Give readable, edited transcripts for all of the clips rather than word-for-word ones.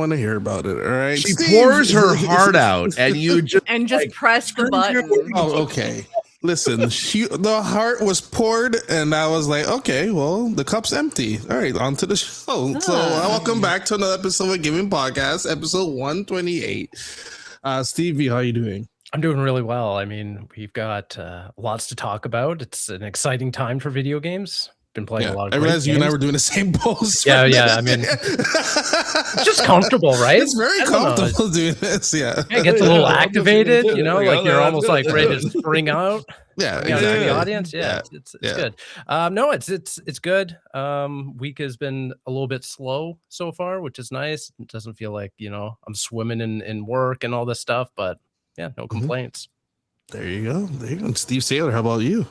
want to hear about it. All right. She pours her heart out, and you just press the button. Oh, okay. Listen, the heart was poured, and I was like, okay, well, the cup's empty. All right, on to the show. So, welcome back to another episode of Gaming Podcast, episode 128. Stevie, how are you doing? I'm doing really well. I mean, we've got lots to talk about. It's an exciting time for video games. Been playing a lot of I realized you and I were doing the same pose. Yeah. I mean, it's just comfortable, right? It's very comfortable doing this. Yeah. It gets a little activated, you know, like you're almost like ready to spring out. Yeah, to the audience. Yeah, it's good. No, it's good. Week has been a little bit slow so far, which is nice. It doesn't feel like, you know, I'm swimming in work and all this stuff, but yeah, no complaints. There you go. Steve Saylor, how about you?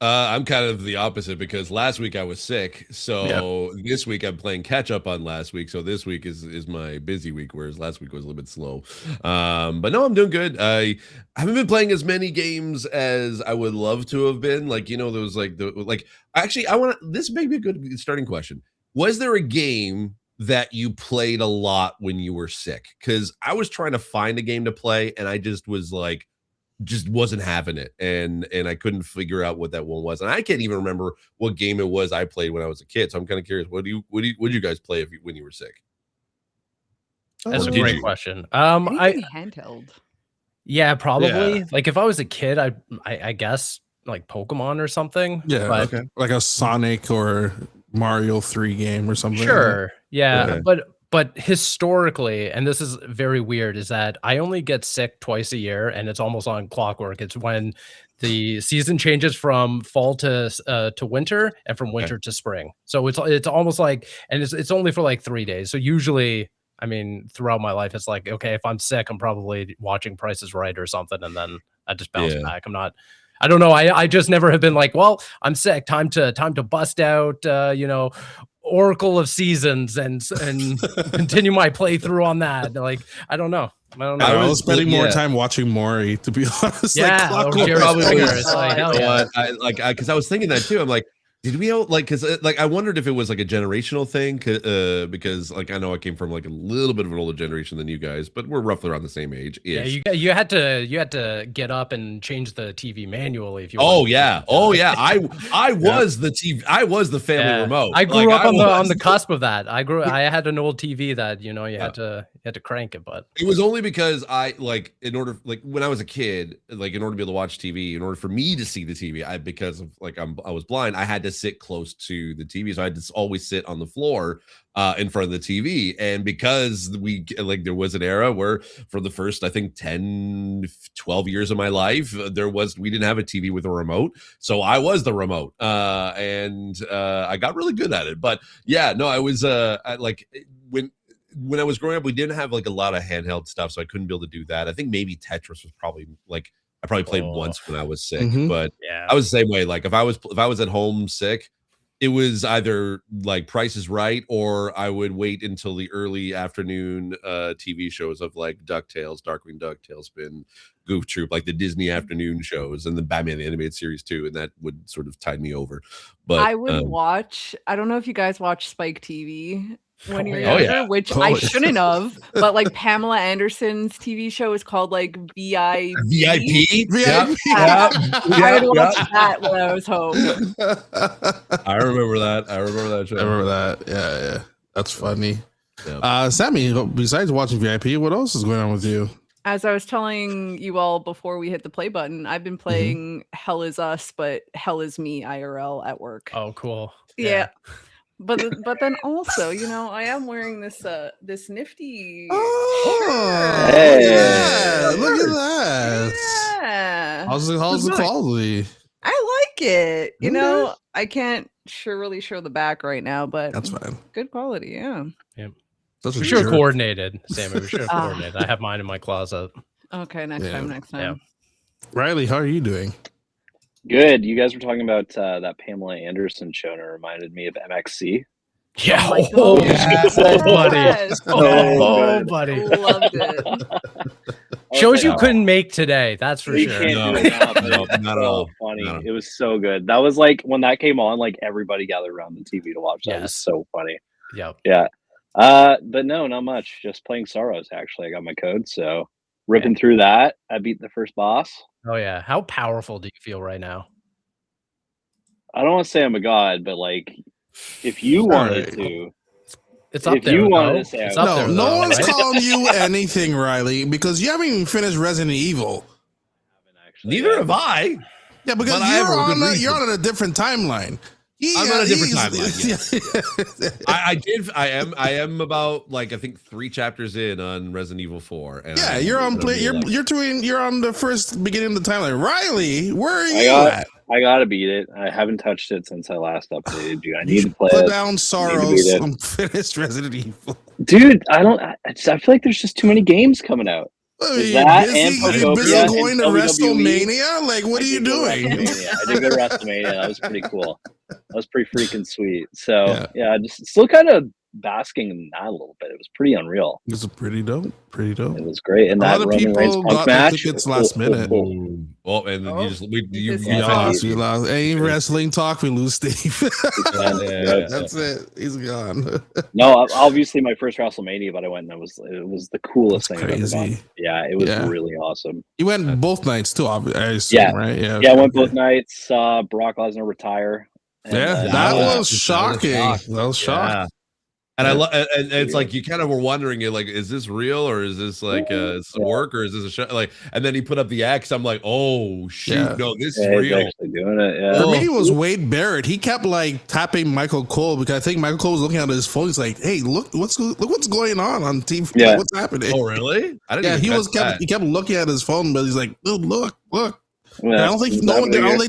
I'm kind of the opposite because last week I was sick. So this week I'm playing catch up on last week. So this week is my busy week, whereas last week was a little bit slow. But no, I'm doing good. I haven't been playing as many games as I would love to have been. Like, you know, there was actually, this may be a good starting question. Was there a game that you played a lot when you were sick? Because I was trying to find a game to play and I just was like, just wasn't having it, and I couldn't figure out what that one was, and I can't even remember what game it was I played when I was a kid. So I'm kind of curious. What did you guys play when you were sick? That's a great question. Handheld. Yeah, probably. Yeah. Like if I was a kid, I guess like Pokemon or something. Yeah, but, okay. Like a Sonic or Mario 3 game or something. Sure. Like yeah, okay. But historically, and this is very weird, is that I only get sick twice a year, and it's almost on clockwork. It's when the season changes from fall to winter, and from winter to spring. So it's almost like, and it's only for like 3 days. So usually, I mean, throughout my life, it's like, okay, if I'm sick, I'm probably watching Price is Right or something, and then I just bounce back. I don't know. I just never have been like, well, I'm sick. Time to bust out, Oracle of Seasons and continue my playthrough on that. Like, I don't know. I was spending more time watching Maury, to be honest. Yeah, because I was thinking that too. I'm like, did we because I wondered if it was like a generational thing, because like I know I came from like a little bit of an older generation than you guys, but we're roughly around the same age. Yeah, you had to get up and change the TV manually if you. Oh yeah. I was the TV. I was the family remote. I grew up on the cusp of that. I had an old TV that you had to crank it, but it was only because I in order when I was a kid, in order to be able to watch TV, in order for me to see the TV, because of I was blind, I had to sit close to the TV, so I had to always sit on the floor in front of the TV. And because there was an era where for the first I think 10-12 years of my life we didn't have a TV with a remote, so I was the remote, and I got really good at it. But yeah, no, I was when I was growing up, we didn't have like a lot of handheld stuff, so I couldn't be able to do that. I think maybe Tetris was probably I probably played once when I was sick, but I was the same way. Like if I was at home sick, it was either like Price is Right, or I would wait until the early afternoon TV shows of like DuckTales, Darkwing Duck, Tailspin, Goof Troop, like the Disney afternoon shows, and the Batman the Animated Series too, and that would sort of tide me over. But I would watch. I don't know if you guys watch Spike TV when you're younger, which I shouldn't have, but like Pamela Anderson's TV show is called like VIP. I would watch that when I was home. I remember that show. I remember that. Yeah. That's funny. Yeah. Sammy, besides watching VIP, what else is going on with you? As I was telling you all before we hit the play button, I've been playing Hell Is Us, but Hell Is Me IRL at work. Oh, cool. Yeah. But then also, I am wearing this nifty. Oh, hey, look at that! Yeah. How's the quality? I like it. I can't really show the back right now, but that's fine. Good quality, yeah. Yep. We should have coordinated, Sammy. We should have coordinated. I have mine in my closet. Okay, next time. Yeah. Riley, how are you doing? Good. You guys were talking about that Pamela Anderson show, and it reminded me of MXC. Yeah. Buddy. Loved it. Shows you couldn't make today. That's for sure. No, not at all. Funny. No. It was so good. That was like when that came on, like everybody gathered around the TV to watch. That was so funny. Yep. Yeah. But no, not much. Just playing Sorrows. Actually, I got my code, so ripping through that. I beat the first boss. Oh yeah, how powerful do you feel right now? I don't want to say I'm a god, but like, if you wanted to, it's up if there. You wanted to say, no one's calling you anything, Riley, because you haven't even finished Resident Evil. Neither have I. Yeah, because you're on a different timeline. I'm on a different timeline. Yeah. I am about like I think 3 chapters in on Resident Evil 4. And yeah, you're on the first beginning of the timeline. Riley, where are you at? I gotta beat it. I haven't touched it since I last updated you. I need to play Put it. down Sorrows and finish Resident Evil. Dude, I feel like there's just too many games coming out. You're busy going to WrestleMania? Like, what are you doing? I did go to WrestleMania. That was pretty cool. That was pretty freaking sweet. So yeah, just still kind of basking in that a little bit. It was pretty unreal. It was pretty dope. It was great. And that Roman Reigns Punk match. Tickets last minute. Well, and you lost. We lost. Any wrestling talk, we lose Steve. That's it. He's gone. No, obviously my first WrestleMania, but I went and it was the coolest thing I've ever done. Yeah, it was really awesome. You went both nights too, I assume, right? Yeah, I went both nights. Saw Brock Lesnar retire. And, that was shocking. That was shocking. Yeah. And I love, and it's like you kind of were wondering, like, is this real or is this like work or is this a show? Like, and then he put up the X. I'm like, oh shoot, no, this is real. He's actually doing it. Yeah. For me, it was Wade Barrett. He kept like tapping Michael Cole because I think Michael Cole was looking at his phone. He's like, hey, look what's going on TV. Yeah. Like, what's happening? Oh really? I didn't. Yeah, he kept looking at his phone, but he's like, dude, look. Yeah, I don't think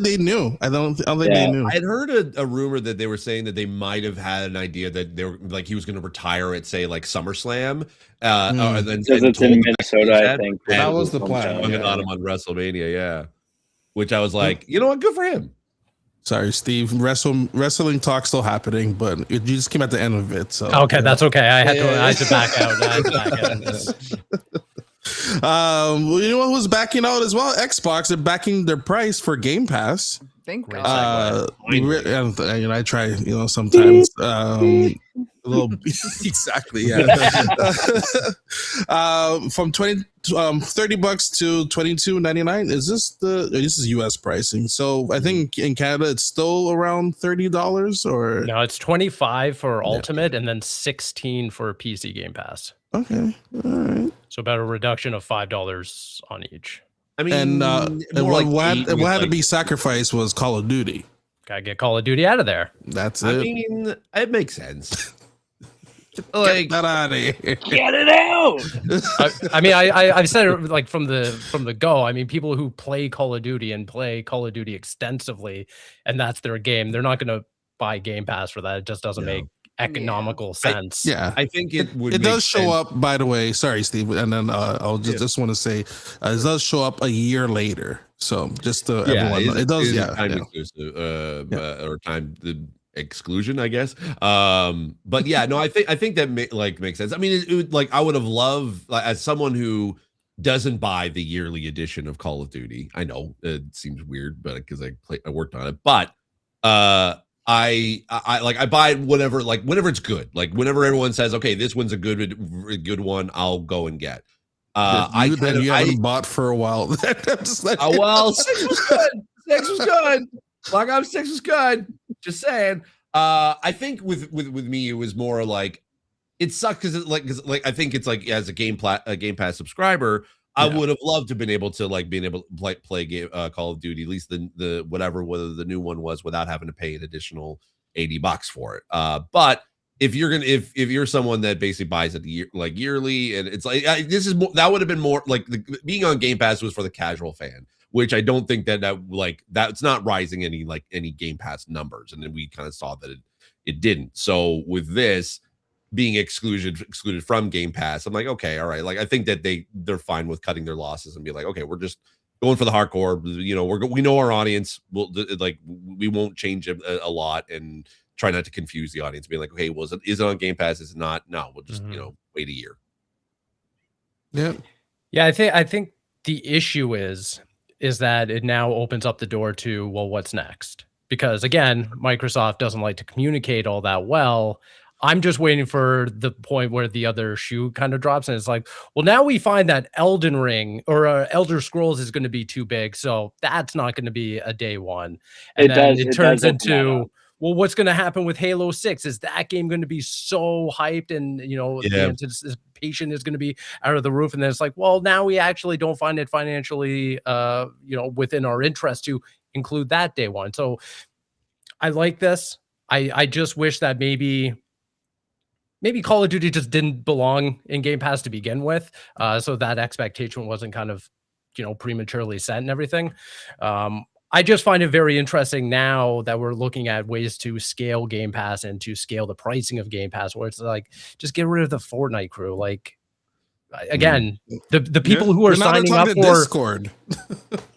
they knew. I don't think they knew. I had heard a rumor that they were saying that they might have had an idea that they were like he was going to retire at say like SummerSlam. Because it's in Minnesota, I think that was the plan. On him on WrestleMania, yeah. Which I was like, you know what, good for him. Sorry, Steve. Wrestling talk still happening, but you just came at the end of it. So okay, that's okay. I had to back out. Well, you know what was backing out as well? Xbox are backing their price for Game Pass. Thank God. I try, sometimes a little exactly, yeah. From $30 to $22.99. This is US pricing. So I think in Canada it's still around $30 or no, it's 25 for Ultimate and then 16 for PC Game Pass. Okay, all right. So about a reduction of $5 on each. I mean, and what had to be sacrificed was Call of Duty. Gotta get Call of Duty out of there. That's it. I mean, it makes sense. Like, get that out of here. Get it out. I mean, I've said it like from the go. I mean, people who play Call of Duty and play Call of Duty extensively, and that's their game. They're not going to buy Game Pass for that. It just doesn't make economical sense. I think it would. It does show up, by the way. Sorry, Steve, and then I'll just want to say it does show up a year later. So just to everyone, it does. Time exclusive, or time the exclusion, I guess. But yeah, no, I think that makes sense. I mean, it would, like I would have loved, like, as someone who doesn't buy the yearly edition of Call of Duty. I know it seems weird, but because I worked on it, but I buy it whenever it's good. Like whenever everyone says, okay, this one's a good one, I'll go and get. You haven't bought for a while. Well, 6 was good. 6 was good. Black Ops 6 was good. Just saying. I think with me, it was more like it sucked because I think it's like as a Game Pass subscriber, I would have loved to have been able to play Call of Duty, at least the whether the new one was, without having to pay an additional $80 for it. But if you're someone that basically buys it yearly, and it's like that would have been more like being on Game Pass was for the casual fan, which I don't think that's not rising any Game Pass numbers, and then we kind of saw that it didn't. So with this being excluded from Game Pass, I'm like, okay, all right. Like I think that they're fine with cutting their losses and be like, okay, we're just going for the hardcore. You know, we know our audience. We won't change a lot and try not to confuse the audience. Being like, okay, well, is it on Game Pass? Is it not? No, we'll just wait a year. Yeah. I think the issue is that it now opens up the door to, well, what's next? Because again, Microsoft doesn't like to communicate all that well I'm just waiting for the point where the other shoe kind of drops, and it's like, well, now we find that Elden Ring or Elder Scrolls is going to be too big, so that's not going to be a day one. And then it turns into, well, what's going to happen with Halo 6? Is that game going to be so hyped, and the anticipation is going to be out of the roof? And then it's like, well, now we actually don't find it financially, within our interest to include that day one. So I like this. I just wish that maybe Call of Duty just didn't belong in Game Pass to begin with, so that expectation wasn't kind of prematurely set and everything. I just find it very interesting now that we're looking at ways to scale Game Pass and to scale the pricing of Game Pass, where it's like, just get rid of the Fortnite crew. Like, again, the people who are signing up for Discord,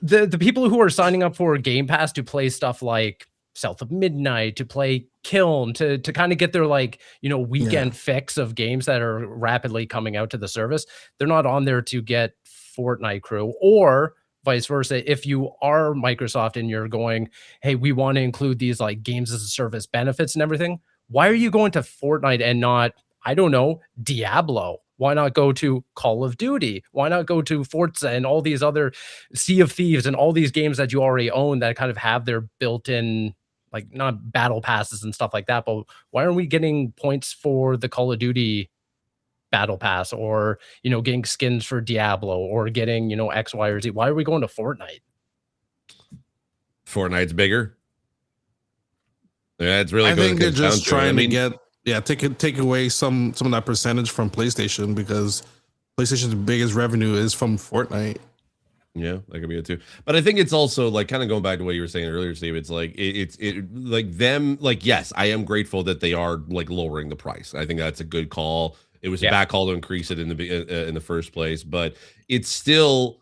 the people who are signing up for Game Pass to play stuff like South of Midnight, to play Kiln, to kind of get their weekend fix of games that are rapidly coming out to the service. They're not on there to get Fortnite crew, or vice versa. If you are Microsoft and you're going, hey, we want to include these like games as a service benefits and everything, why are you going to Fortnite and not, I don't know, Diablo? Why not go to Call of Duty? Why not go to Forza and all these other Sea of Thieves and all these games that you already own that kind of have their built-in, like, not battle passes and stuff like that, but why aren't we getting points for the Call of Duty battle pass, or getting skins for Diablo, or getting X, Y, or Z? Why are we going to Fortnite? Fortnite's bigger. Yeah, it's really. I think they're just trying to get take away some of that percentage from PlayStation, because PlayStation's biggest revenue is from Fortnite. Yeah, that could be it too. But I think it's also like, kind of going back to what you were saying earlier, Steve. It's like it's like them. Like, yes, I am grateful that they are like lowering the price. I think that's a good call. It was a bad call to increase it in the first place, but it's still,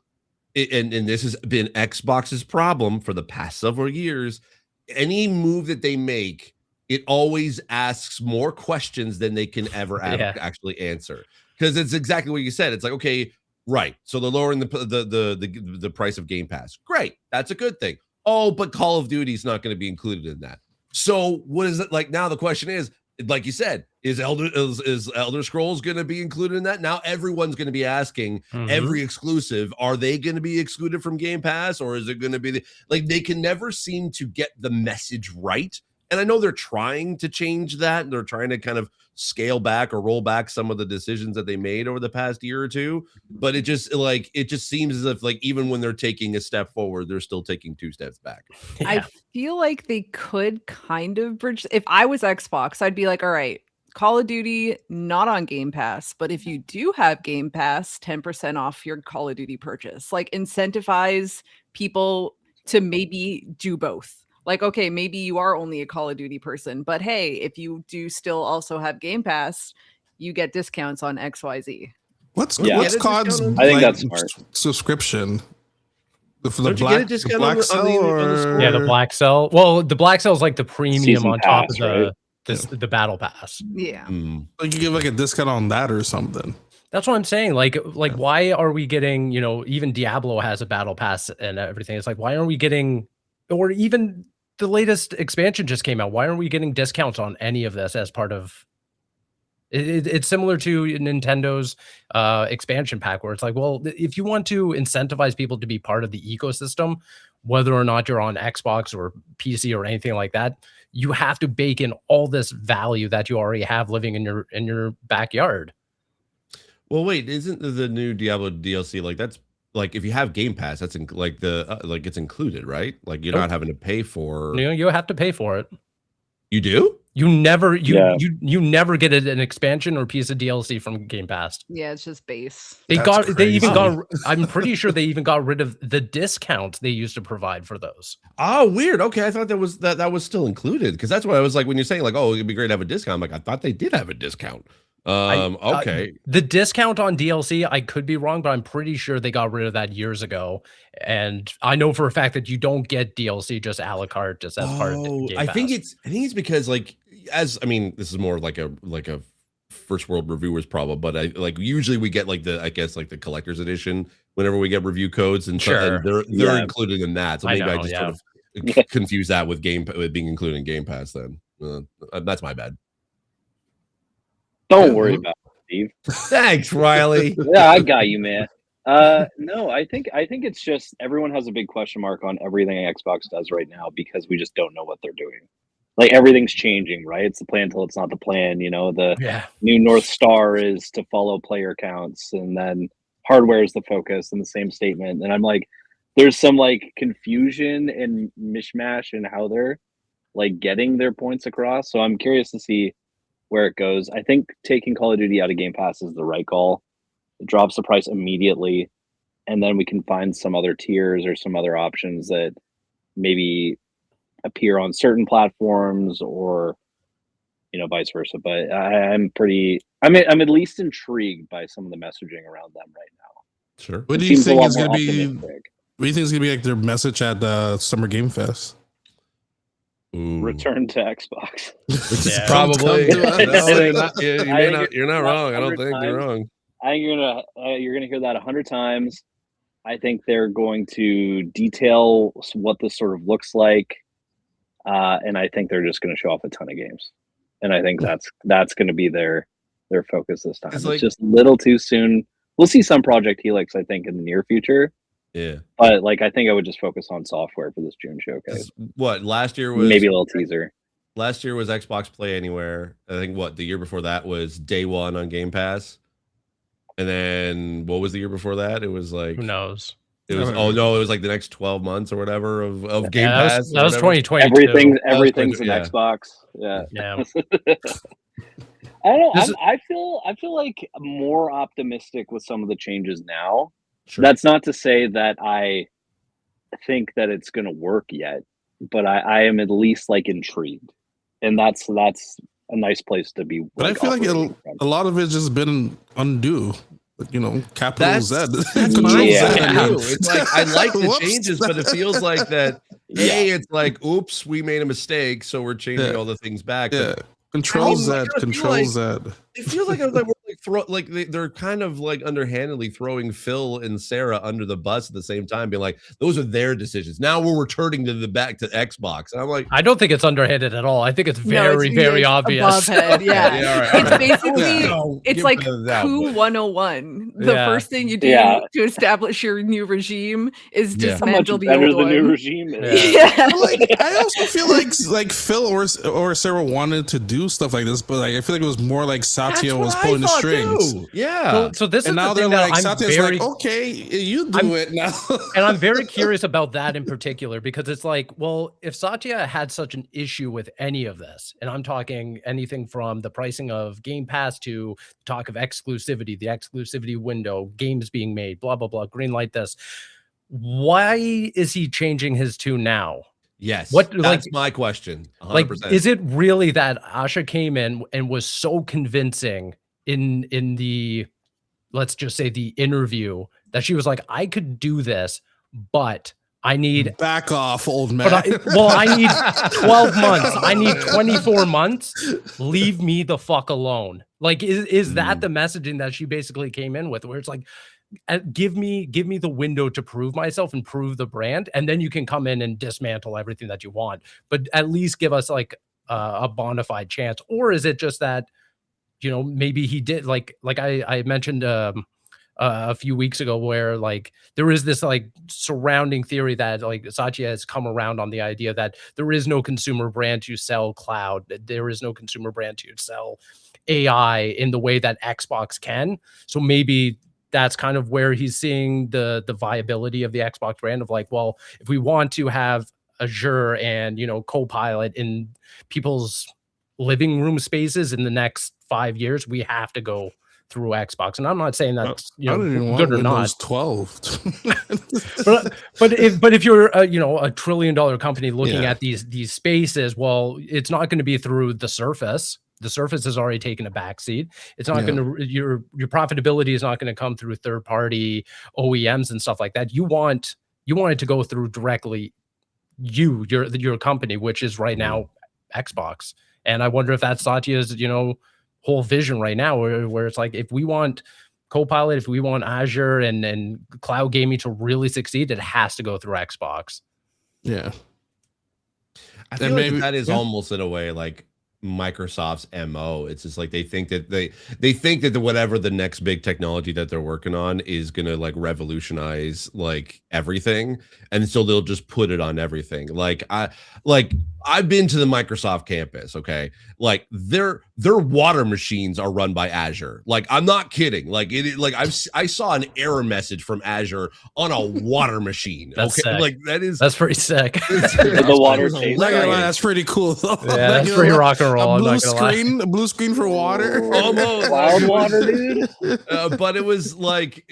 and this has been Xbox's problem for the past several years. Any move that they make, it always asks more questions than they can ever actually answer. Because it's exactly what you said. It's like, okay, right, so they're lowering the price of Game Pass. Great, that's a good thing. Oh, but Call of Duty is not going to be included in that. So what is it like now? The question is, like you said, is Elder Scrolls going to be included in that? Now everyone's going to be asking every exclusive, are they going to be excluded from Game Pass, or is it going to be they can never seem to get the message right. And I know they're trying to change that. They're trying to kind of scale back or roll back some of the decisions that they made over the past year or two. But it just seems as if even when they're taking a step forward, they're still taking 2 steps back. Yeah. I feel like they could kind of bridge. If I was Xbox, I'd be like, all right, Call of Duty, not on Game Pass, but if you do have Game Pass, 10% off your Call of Duty purchase. Like, incentivize people to maybe do both. Like, okay, maybe you are only a Call of Duty person, but hey, if you do still also have Game Pass, you get discounts on XYZ. What's COD's I think that's smart. Subscription? For the black cell? Yeah, the black cell. Well, the black cell is like the premium season on top pass, of the battle pass. Yeah. Like, you give like a discount on that or something. That's what I'm saying. Like why are we getting, even Diablo has a battle pass and everything. It's like, why aren't we getting, or even the latest expansion just came out, why aren't we getting discounts on any of this as part of it? It's similar to Nintendo's expansion pack, where it's like, well, if you want to incentivize people to be part of the ecosystem, whether or not you're on Xbox or PC or anything like that, you have to bake in all this value that you already have living in your backyard. Well, wait, isn't the new Diablo DLC that's like, if you have Game Pass, that's it's included, right? Like, you're not having to pay for. You have to pay for it. You do? You never get an expansion or piece of DLC from Game Pass. Yeah, it's just base. I'm pretty sure they even got rid of the discounts they used to provide for those. Oh, weird. Okay, I thought that was still included, because that's what I was like when you're saying like, oh, it'd be great to have a discount. I'm like, I thought they did have a discount. Okay. The discount on DLC, I could be wrong, but I'm pretty sure they got rid of that years ago. And I know for a fact that you don't get DLC just a la carte, just as part of the Game Pass. I think it's because this is more like a first world reviewers problem, but usually we get the collector's edition whenever we get review codes, and sure, and they're included in that. So maybe I just sort of confuse that with being included in Game Pass. Then that's my bad. Don't worry about it, Steve. Thanks, Riley. Yeah, I got you, man. No, I think it's just everyone has a big question mark on everything Xbox does right now because we just don't know what they're doing. Like everything's changing, right? It's the plan until it's not the plan. The new North Star is to follow player counts, and then hardware is the focus in the same statement. And I'm like, there's some like confusion and mishmash in how they're like getting their points across. So I'm curious to see where it goes. I think taking Call of Duty out of Game Pass is the right call. It drops the price immediately, and then we can find some other tiers or some other options that maybe appear on certain platforms or vice versa. But I'm at least intrigued by some of the messaging around them right now. Sure. What do you think is going to be? What do you think is going to be like their message at Summer Game Fest? Ooh. Return to Xbox. Probably. You're not wrong. I don't think you're wrong. I think you're gonna hear that 100 times. I think they're going to detail what this sort of looks like, and I think they're just going to show off a ton of games. And I think that's going to be their focus this time. It's just a little too soon. We'll see some Project Helix, I think, in the near future. Yeah, but like I think I would just focus on software for this June showcase. What last year was maybe a little teaser. Last year was Xbox Play Anywhere. I think the year before that was Day One on Game Pass. And then what was the year before that? It was like who knows? It was it was like the next 12 months or whatever of Game Pass. That was 2020. Everything's an Xbox. Yeah. I don't know. I feel like more optimistic with some of the changes now. Sure. That's not to say that I think that it's going to work yet, but I am at least like intrigued, and that's a nice place to be. But I feel like a lot of it's just been undue. Capital Z. Control Z. It's like I like the changes, but it feels like that. It's like, oops, we made a mistake, so we're changing all the things back. Yeah. Control Z. Control Z. It feels like they're kind of like underhandedly throwing Phil and Sarah under the bus at the same time, being like, those are their decisions. Now we're returning to back to Xbox. And I'm like, I don't think it's underhanded at all. I think it's very obvious. It's basically it's like coup 101. The first thing you do to establish your new regime is dismantle the old one. The new regime is. I also feel like Phil or Sarah wanted to do stuff like this, but I feel like it was more like Satya was pulling the strings. Yeah. So this and is now the thing they're that like, I'm Satya's very, like, okay, you do it now. And I'm very curious about that in particular, because it's like, well, if Satya had such an issue with any of this, and I'm talking anything from the pricing of Game Pass to talk of exclusivity, the exclusivity window, games being made, blah, blah, blah, green light this. Why is he changing his tune now? Yes, that's my question. 100%. Like, is it really that Asha came in and was so convincing in the, let's just say, the interview, that she was like, I could do this, but I need back off, old man. I need 12 months. I need 24 months. Leave me the fuck alone. Like, is that the messaging that she basically came in with, where it's like, give me the window to prove myself and prove the brand, and then you can come in and dismantle everything that you want, but at least give us like a bona fide chance? Or is it just that, maybe he did like I mentioned a few weeks ago, where like there is this like surrounding theory that like Satya has come around on the idea that there is no consumer brand to sell cloud, that there is no consumer brand to sell AI in the way that Xbox can. So maybe that's kind of where he's seeing the viability of the Xbox brand of like, well, if we want to have Azure and, Copilot in people's living room spaces in the next 5 years, we have to go through Xbox. And I'm not saying that's good or not. 12. but if you're a $1 trillion company looking at these spaces, well, it's not going to be through the Surface. The Surface has already taken a backseat. It's not going to, your profitability is not going to come through third-party OEMs and stuff like that. You want it to go through directly your company, which is right now Xbox. And I wonder if that's Satya's, whole vision right now, where it's like, if we want Copilot, if we want Azure and cloud gaming to really succeed, it has to go through Xbox. Yeah. I feel like that is almost in a way like Microsoft's MO. It's just like they think that whatever the next big technology that they're working on is gonna like revolutionize like everything, and so they'll just put it on everything. I've been to the Microsoft campus, okay? Like their water machines are run by Azure. Like I'm not kidding. Like I saw an error message from Azure on a water machine. That's okay, sick. like that's pretty sick. The water tastes Not gonna lie, like that's pretty cool. Though. Yeah, that's pretty rock and roll. A I'm blue not gonna lie. screen, a blue screen for water. Almost wild water, dude. But it was like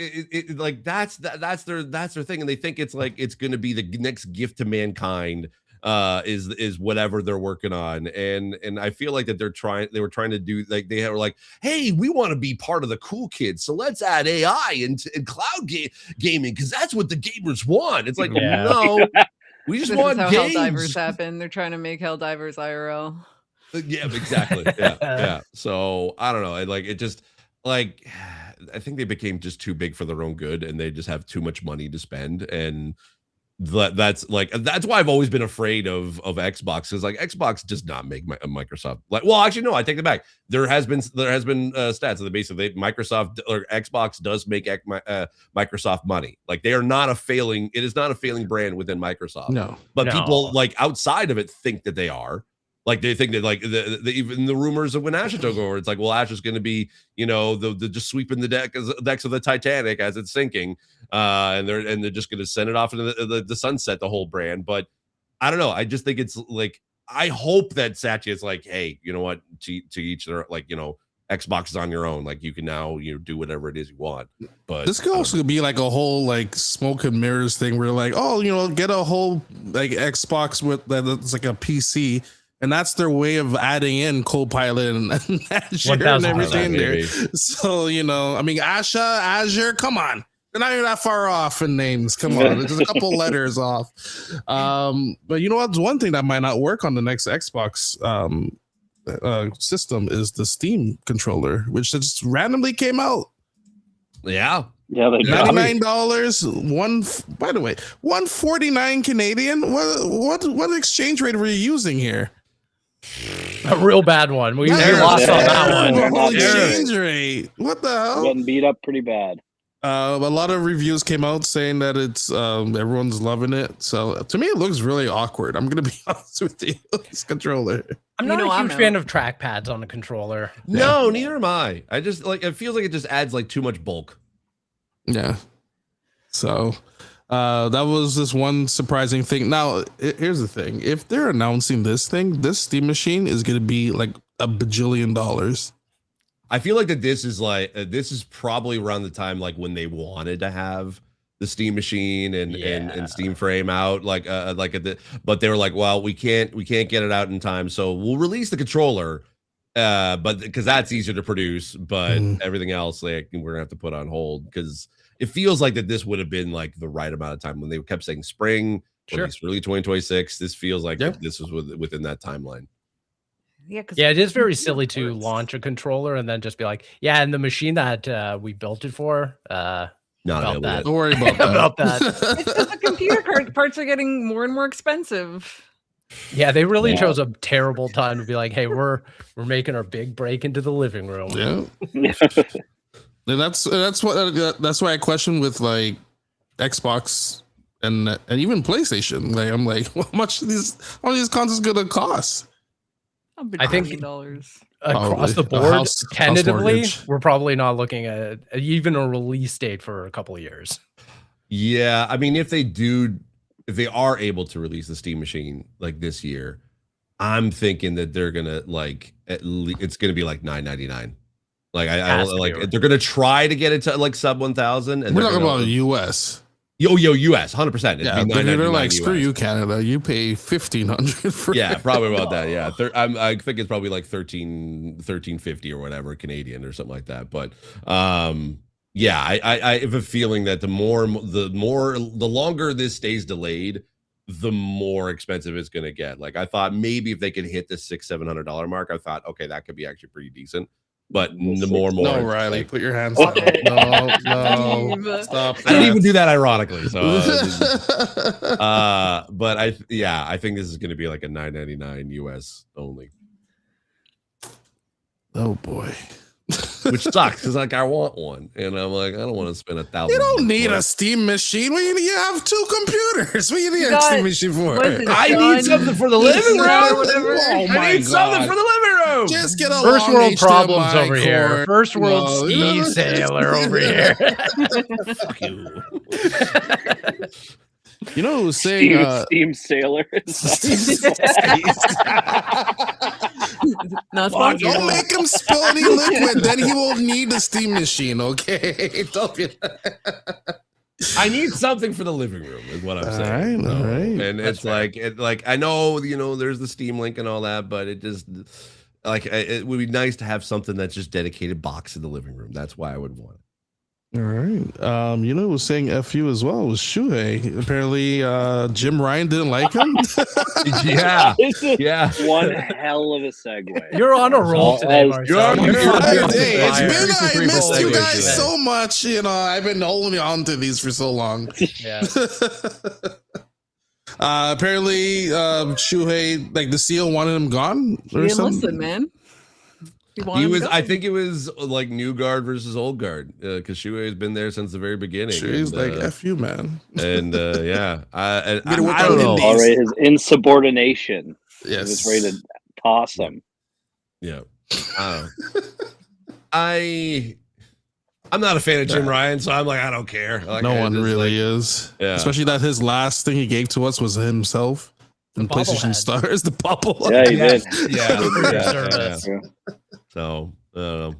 like that's their thing, and they think it's like it's going to be the next gift to mankind. Is whatever they're working on, and I feel like that they were trying to do like they were like, hey, we want to be part of the cool kids, so let's add AI and cloud gaming because that's what the gamers want. It's like no, we just want how games. Helldivers happen. They're trying to make Helldivers IRL. Yeah, exactly. Yeah. So I don't know. It just like I think they became just too big for their own good, and they just have too much money to spend, and that's why I've always been afraid of Xbox, because like Xbox does not make Microsoft like. Well, actually, no, I take it back. There has been stats at the base of Microsoft or Xbox does make Microsoft money. Like they are not a failing. It is not a failing brand within Microsoft. No, but people like outside of it think that they are. Like they think that like even the rumors of when Asher took over, it's like, well, Asher's going to be, the just sweeping the decks of the Titanic as it's sinking, and they're just going to send it off into the sunset, the whole brand. But I don't know. I just think it's like I hope that Satya is like, hey, you know what? To each their like, Xbox is on your own. Like you can now do whatever it is you want. But this could also be like a whole like smoke and mirrors thing where like, oh, get a whole like Xbox with that's like a PC. And that's their way of adding in Copilot and Azure and everything there. So, I mean, Azure, come on. They're not even that far off in names. Come on. It's just a couple letters off. But you know what's one thing that might not work on the next Xbox system is the Steam controller, which just randomly came out. Yeah. Yeah, $99. By the way, 149 Canadian. What exchange rate were you using here? A real bad one. We lost on that one. Exchange rate. What the hell? Getting beat up pretty bad. A lot of reviews came out saying that it's everyone's loving it. So to me, it looks really awkward. I'm gonna be honest with you. This controller. I'm not a huge fan of trackpads on a controller. No, neither am I. I just like it feels like it just adds like too much bulk. Yeah. So that was this one surprising thing. Now, here's the thing. If they're announcing this Steam machine is going to be like $1 bajillion. I feel like that this is probably around the time like when they wanted to have the Steam machine and Steam Frame out but they were like, well, we can't get it out in time, so we'll release the controller, but because that's easier to produce, but everything else like we're gonna have to put on hold because it feels like that this would have been like the right amount of time when they kept saying spring, or it's really 2026. This feels like this was within that timeline. Yeah, it is very silly to launch a controller and then just be like, and the machine that we built it for, not about that. Don't worry about that. It's just the computer parts are getting more and more expensive. Yeah, they really chose a terrible time to be like, hey, we're making our big break into the living room. Yeah. And that's why I question with like Xbox and even PlayStation. Like I'm like, how much are these consoles gonna cost? I think dollars across the board, tentatively, we're probably not looking at even a release date for a couple of years. Yeah, I mean, if they are able to release the Steam machine like this year, I'm thinking that they're gonna like it's gonna be like $9.99. Like they're gonna try to get it to like sub 1,000. And we're talking about US. US, 100%. Yeah, they're like, screw you, Canada. You pay $1,500 for probably about that. Yeah, I think it's probably like $13.50 or whatever Canadian or something like that. But I have a feeling that the longer this stays delayed, the more expensive it's gonna get. Like I thought maybe if they could hit the $600-700 mark, I thought okay, that could be actually pretty decent. But the more no, Riley, like, put your hands up. No, stop. I didn't even do that ironically. So, but I think this is going to be like a $9.99 US only. Oh boy. Which sucks because like I want one, and I'm like I don't want to spend $1,000. You don't need a Steam machine. You have 2 computers. What do you need a got- Steam machine for? what is it, I John? need something for the living room. Or whatever. Oh my I need something God. for the living room. Just get a First long world HDMI problems over here. cord. First world No, ski no. sailor over here. Fuck you. You know who was saying Steam Sailor. Not don't sponsored. make him spill any liquid, then he will need the Steam machine, okay? Don't be I need something for the living room, is what I'm All saying. right, all right. And it's like I know there's the Steam Link and all that, but it just it would be nice to have something that's just dedicated box in the living room. That's why I would want it. All right. You know who was saying FU as well was Shuhei. Apparently, Jim Ryan didn't like him. Yeah, This is yeah. one hell of a segue. You're on a roll today, Marcel. You're You're on on a Hey, fire. I missed you guys today. so much. I've been holding on to these for so long. Yeah. Apparently, Shuhei, like the CEO, wanted him gone He or didn't something. listen, man. He was. I think it was like new guard versus old guard because Shuhei has been there since the very beginning. She's and, like, "F you, man." And yeah, I Gotta work don't on know. indies. All right, his insubordination. Yes. He was ready to toss him. Yeah, I'm not a fan of Jim Ryan, so I'm like, I don't care. Like, No I one just, really like, is. Yeah. Especially that his last thing he gave to us was himself and The PlayStation bobblehead. Stars, the bubble. Yeah, he did. Yeah, For your yeah, service. yeah. So I don't know.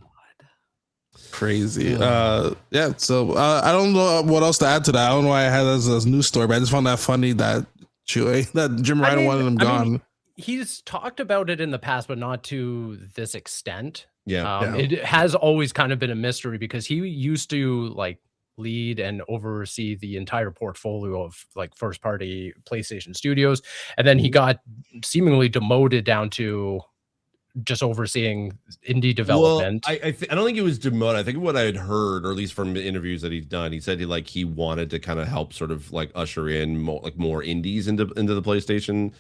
Crazy. Yeah. So I don't know what else to add to that. I don't know why I had this as a news story, but I just found that funny that Jim Ryan wanted him gone. He's talked about it in the past, but not to this extent. Yeah. It has always kind of been a mystery because he used to like lead and oversee the entire portfolio of like first party PlayStation studios. And then he got seemingly demoted down to just overseeing indie development. Well, I don't think it was demoted. I think what I had heard, or at least from the interviews that he's done, he said he wanted to kind of help sort of like usher in more indies into the PlayStation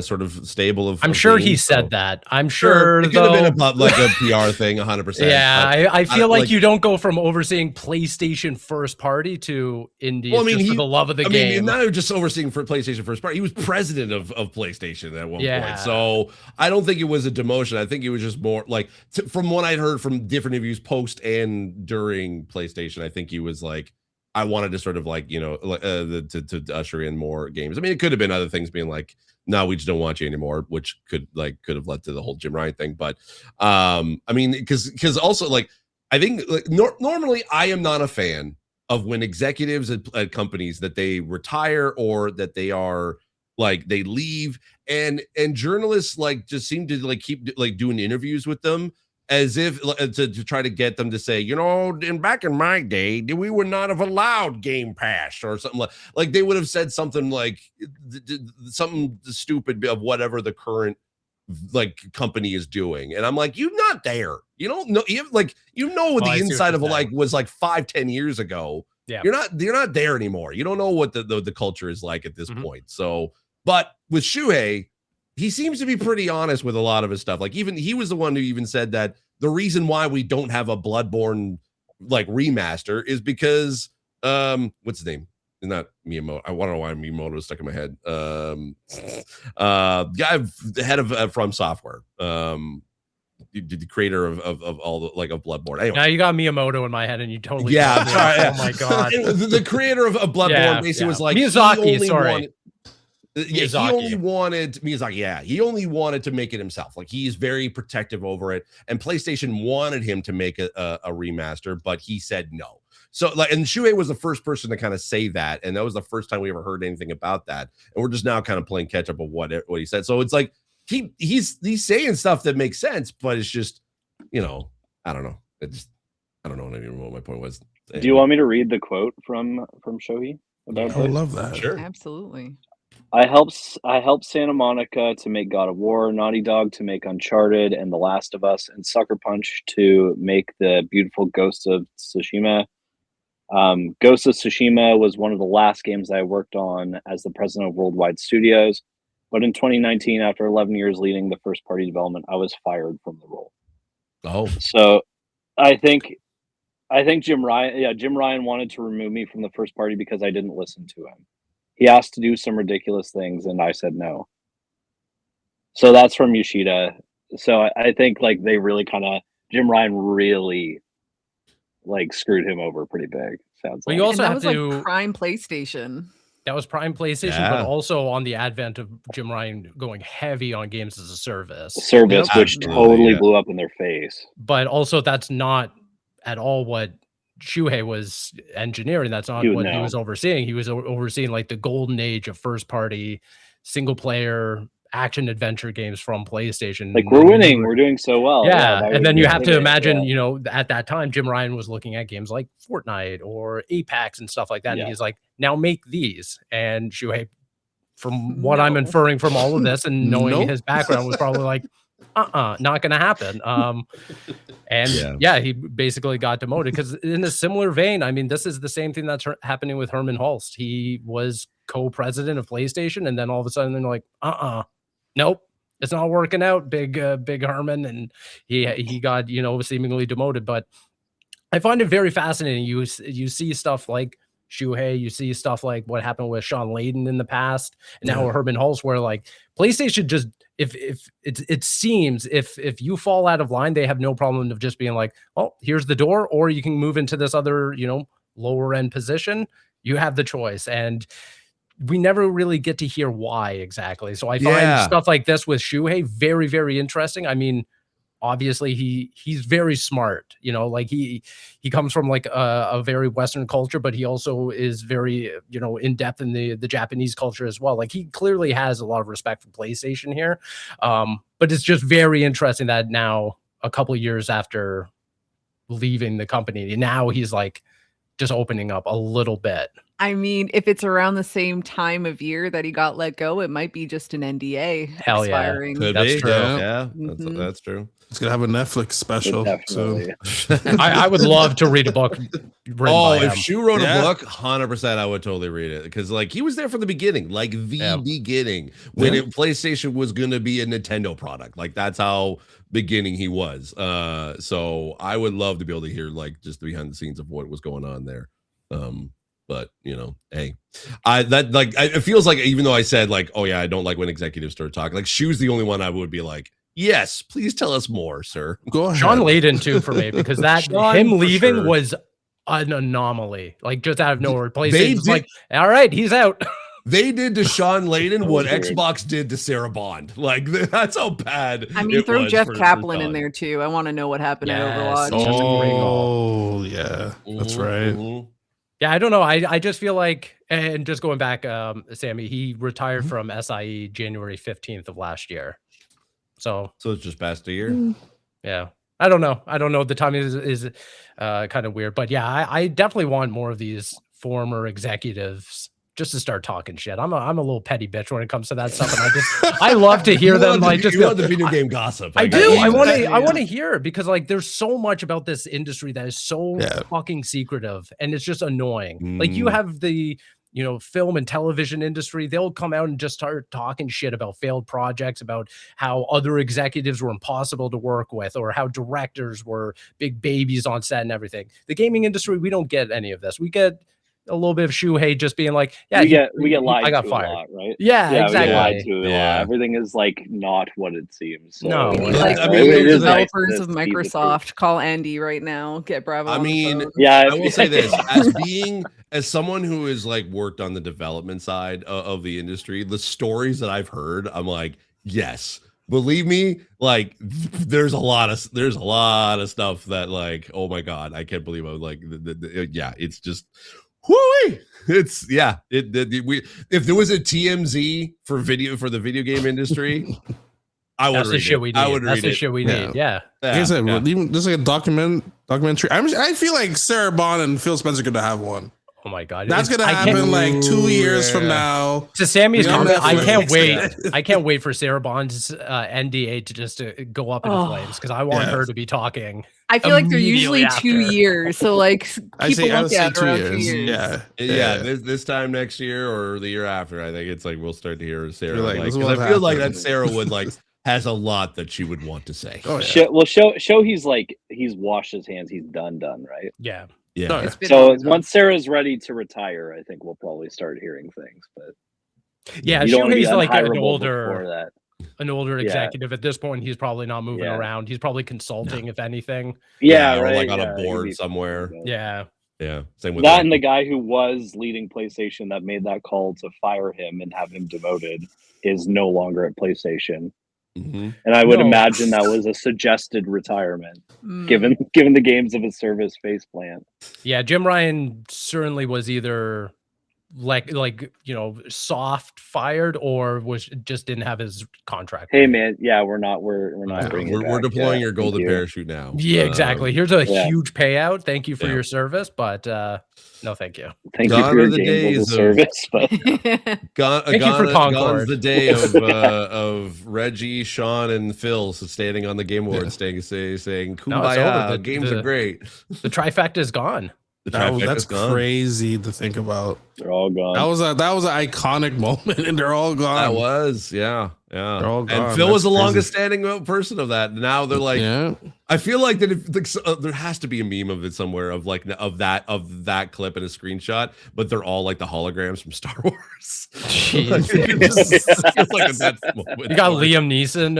sort of stable of. I'm sure games, he said that. I'm sure it could have been like a PR thing, 100%. Yeah, I feel like you don't go from overseeing PlayStation first party to indies just for the love of the game. Not just overseeing for PlayStation first party. He was president of PlayStation at one point. So I don't think it was a demotion. I think it was just more like from what I'd heard from different interviews post and during PlayStation. I think he was like, I wanted to sort of like, to usher in more games. I mean, it could have been other things being like, no, we just don't want you anymore, which could have led to the whole Jim Ryan thing. But I mean, because also like, I think like normally I am not a fan of when executives at companies that they retire or that they are like they leave and journalists like just seem to like keep like doing interviews with them as if to try to get them to say, back in my day, we would not have allowed Game Pass or something like they would have said something like something stupid of whatever the current like company is doing. And I'm like, you're not there. You don't know. What the inside of like was like 5-10 years ago. Yeah. You're not there anymore. You don't know what the culture is like at this point. So, but with Shuhei, he seems to be pretty honest with a lot of his stuff. Like even he was the one who even said that the reason why we don't have a Bloodborne like remaster is because what's his name? Not Miyamoto. I don't know why Miyamoto is stuck in my head. Guy, the head of From Software. The creator of all the like of Bloodborne. Anyway. Now you got Miyamoto in my head, and you totally sorry. Oh my god! The creator of Bloodborne basically was like Miyazaki. Sorry. He only wanted Miyazaki. Yeah, he only wanted to make it himself. Like he's very protective over it, and PlayStation wanted him to make a remaster, but he said no. So like, and Shuhei was the first person to kind of say that, and that was the first time we ever heard anything about that. And we're just now kind of playing catch up of what he said. So it's like he's saying stuff that makes sense, but it's just I don't know. I don't know what my point was. Do you want me to read the quote from Shuhei about I love that. Sure. Absolutely. I helped Santa Monica to make God of War, Naughty Dog to make Uncharted and The Last of Us, and Sucker Punch to make the beautiful Ghost of Tsushima. Ghost of Tsushima was one of the last games I worked on as the president of Worldwide Studios. But in 2019, after 11 years leading the first party development, I was fired from the role. Oh, So I think Jim Ryan wanted to remove me from the first party because I didn't listen to him. He asked to do some ridiculous things, and I said no. So that's from Yoshida. So I think like they really kind of Jim Ryan really like screwed him over pretty big. Sounds But like. you also And that have was to. like prime PlayStation. That was prime PlayStation, but Yeah. also on the advent of Jim Ryan going heavy on games as a service. Service, Yep. which Absolutely, totally yeah. blew up in their face. But also that's not at all what Shuhei was engineering. That's not what he was overseeing. He was overseeing like the golden age of first party single player action adventure games from PlayStation. Like we're winning, we're doing so well. Yeah, that and was then the you have to thing, imagine, yeah. you know, at that time, Jim Ryan was looking at games like Fortnite or Apex and stuff like that. Yeah. And he's like, now make these. And Shuhei, from what I'm No. inferring from all of this and knowing Nope. his background, was probably like, not going to happen. And Yeah. he basically got demoted because in a similar vein, I mean, this is the same thing that's happening with Herman Hulst. He was co-president of PlayStation, and then all of a sudden they're like, nope, it's not working out, big Herman, and he got, you know, seemingly demoted. But I find it very fascinating. You see stuff like Shuhei, you see stuff like what happened with Sean Layden in the past, and now Herman Hulst, where like PlayStation just if it seems if you fall out of line, they have no problem of just being like, oh, here's the door, or you can move into this other, you know, lower end position. You have the choice, and we never really get to hear why exactly. So I find stuff like this with Shuhei very, very interesting. I mean, obviously he's very smart, you know, like he comes from like a very Western culture, but he also is very, you know, in depth in the Japanese culture as well. Like he clearly has a lot of respect for PlayStation here. But it's just very interesting that now a couple of years after leaving the company, now he's like just opening up a little bit. I mean, if it's around the same time of year that he got let go, it might be just an NDA Hell expiring. Yeah. That's true. Yeah, Mhm. that's true. It's gonna have a Netflix special. So I would love to read a book. If Shu wrote a book, 100%, I would totally read it because like he was there from the beginning, like the beginning when PlayStation was gonna be a Nintendo product. Like that's how beginning he was. So I would love to be able to hear like just the behind the scenes of what was going on there. But you know, hey, it feels like even though I said like, oh yeah, I don't like when executives start talking. Like Shu's the only one I would be like, yes, please tell us more, sir. Go ahead. Sean Layden too for me because that him leaving was an anomaly, like just out of nowhere. PlayStation's like, all right, he's out. They did to Sean Layden what Xbox did to Sarah Bond. Like that's how bad. I mean, throw Jeff Kaplan in there too. I want to know what happened at Overwatch. Oh yeah, that's right. Yeah, I don't know. I just feel like, and just going back, Sammy, he retired from SIE January 15th of last year. So it's just past a year. Yeah, I don't know. The timing is kind of weird, but yeah, I definitely want more of these former executives just to start talking shit. I'm a little petty bitch when it comes to that stuff, and I love to hear them like just want the video game gossip. I do. I want to hear it because like there's so much about this industry that is so fucking secretive, and it's just annoying. Like you have the, you know, film and television industry, they'll come out and just start talking shit about failed projects, about how other executives were impossible to work with, or how directors were big babies on set and everything. The gaming industry, we don't get any of this. We get a little bit of Shuhei just being like, yeah, we get lied I got to fired. a lot, right? Yeah, exactly. We get lied to a lot. Everything is like not what it seems. So, No, like I mean, the developers of Microsoft, call Andy right now. Get Bravo. I mean, yeah, I will say this as someone who has like worked on the development side of the industry, the stories that I've heard, I'm like, yes, believe me, like there's a lot of stuff that like, oh my god, I can't believe I'm like, it's just. Whoo! It's if there was a TMZ for the video game industry, I would read it. I would read it. That's the shit we need. Yeah. Like I said, even there's like a documentary. I feel like Sarah Bond and Phil Spencer are gonna have one. Oh my god, that's gonna happen like 2 years from now. To Sammy's comment, I can't wait. I can't wait for Sarah Bond's NDA to just go up in flames because I want her to be talking. I feel like they're usually 2 years, so like keep a lookout around 2 years. Yeah. This time next year or the year after, I think it's like we'll start to hear Sarah. Like, I feel like that Sarah would like has a lot that she would want to say. Oh, yeah. Show he's washed his hands. He's done, right? Yeah. Yeah. Oh, yeah. It's been So long enough. once Sarah's ready to retire, I think we'll probably start hearing things. But Yeah, you don't want to be Shuhei's like an unhirable before older that. executive at this point. He's probably not moving Yeah. around. He's probably consulting, if anything. Yeah, or right. like on a yeah, board he'd be- somewhere. Yeah. Yeah. Same with That and the guy who was leading PlayStation that made that call to fire him and have him demoted is no longer at PlayStation. Mhm. And I would No. imagine that was a suggested retirement, Mm. given the games of a service face plant. Yeah, Jim Ryan certainly was either like soft fired or was just didn't have his contract. Hey man, yeah, we're not bringing it We're back. deploying Yeah, your thank golden you. parachute now. Yeah, exactly. Here's a yeah. huge payout. Thank you for Yeah. your service, but no, thank you. Thank you Gone for are your the games as days a service, but Thank you for Gone's Concord. the day of Reggie, Sean, and Phil standing on the Game Awards saying No, it's "Kumbaya, over. The- games the- are great." The trifecta is gone. The That's trifecta's gone. crazy to think about. they're all gone. That was an iconic moment, and they're all gone. That was, yeah. They're all And gone. Phil was That's the crazy. longest standing person of that. Now they're like, Yeah. I feel like that there has to be a meme of it somewhere of that clip and a screenshot, but they're all like the holograms from Star Wars. Jeez. It's like a that moment. You got Liam Neeson.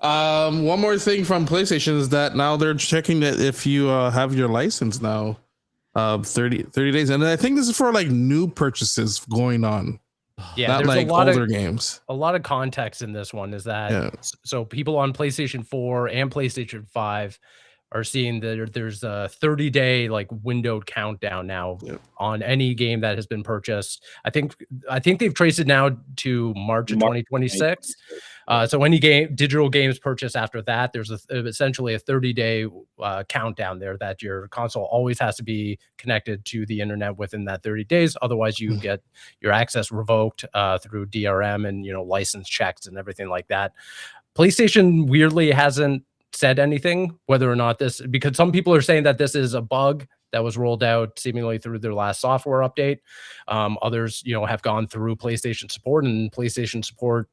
One more thing from PlayStation is that now they're checking that if you have your license now, 30 days, and I think this is for like new purchases going on, Yeah, not there's like a lot older of games. a lot of context in this one. Is that Yeah. so? People on PlayStation 4 and PlayStation 5 are seeing that there's a 30-day like windowed countdown now Yep. on any game that has been purchased. I think they've traced it now to March of 2026. So any digital games purchased after that, there's essentially a 30-day countdown there that your console always has to be connected to the internet within that 30 days. Otherwise, you get your access revoked through DRM and license checks and everything like that. PlayStation weirdly hasn't said anything whether or not this, because some people are saying that this is a bug that was rolled out seemingly through their last software update. Others, have gone through PlayStation support, and PlayStation support,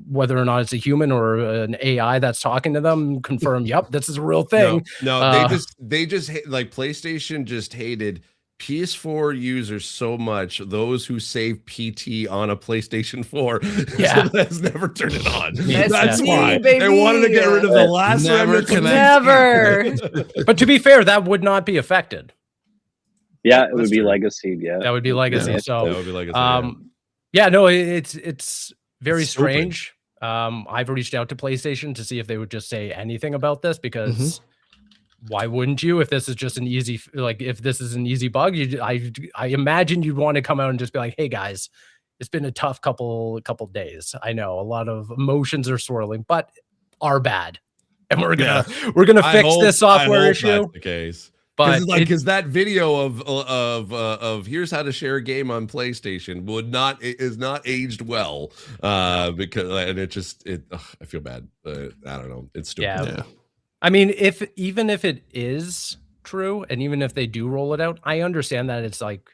whether or not it's a human or an AI that's talking to them, confirm, yep, this is a real thing. No, they just like PlayStation just hated PS4 users so much. Those who save PT on a PlayStation 4, Yeah. has never turned it on. Yes, That's me, why baby. they wanted to get rid of the last Never remnants of Never. But to be fair, that would not be affected. Yeah, it would That's be true. legacy. Yeah, That would be legacy. Yeah. So That would be like no, it's very It's stupid. strange. I've reached out to PlayStation to see if they would just say anything about this, because why wouldn't you? If this is just an easy, if this is an easy bug, I imagine you'd want to come out and just be like, hey guys, it's been a tough couple days. I know a lot of emotions are swirling, but are bad, and we're gonna fix this software issue. That's the case. But Because that video of here's how to share a game on PlayStation is not aged well, because and I feel bad. I don't know. It's stupid. Yeah. I mean, even if it is true, and even if they do roll it out, I understand that it's like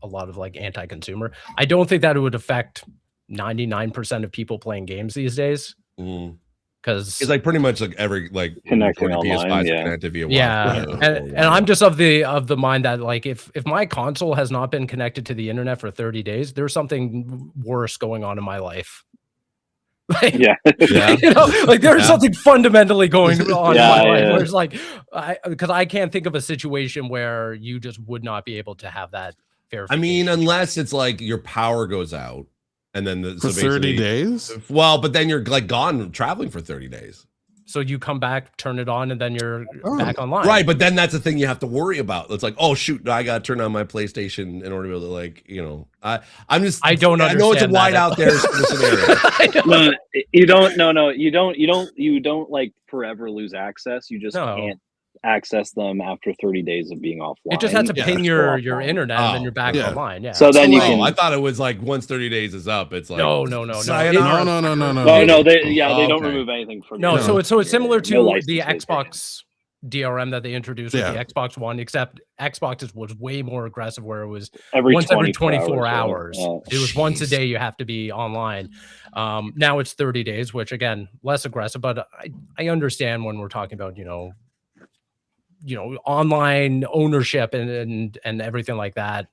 a lot of like anti-consumer. I don't think that it would affect 99% of people playing games these days, because It's like pretty much like every Connecting PS5 online, is yeah. connected via yeah, Wi-Fi. and I'm just of the mind that like if my console has not been connected to the internet for 30 days, there's something worse going on in my life. Like, yeah. Like there's something fundamentally going on in my life. Yeah. Where it's like, because I can't think of a situation where you just would not be able to have that verification. I mean, unless it's like your power goes out, and then For 30 days? Well, but then you're like gone traveling for 30 days. So you come back, turn it on, and then you're back online. Right, but then that's the thing you have to worry about. It's like, oh shoot, I got to turn on my PlayStation in order to be able to I don't I know it's a understand wide that. out there scenario. No, you don't like forever lose access. You just can't access them after 30 days of being offline. It just has to ping your offline. internet, and then you're back Yeah. online. Yeah. So then you Oh, can. I thought it was like once 30 days is up, it's like no. sayonara. No. No, they don't Okay. remove anything from. No, you. so it's similar to No the licenses, Xbox DRM that they introduced with the Xbox One, except Xbox's was way more aggressive, where it was once every 24 hours. It was once a day you have to be online. Now it's 30 days, which again, less aggressive, but I understand when we're talking about, online ownership and everything like that.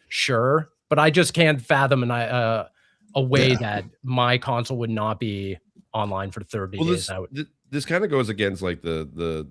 Sure. But I just can't fathom a way that my console would not be online for 30 days. This kind of goes against like the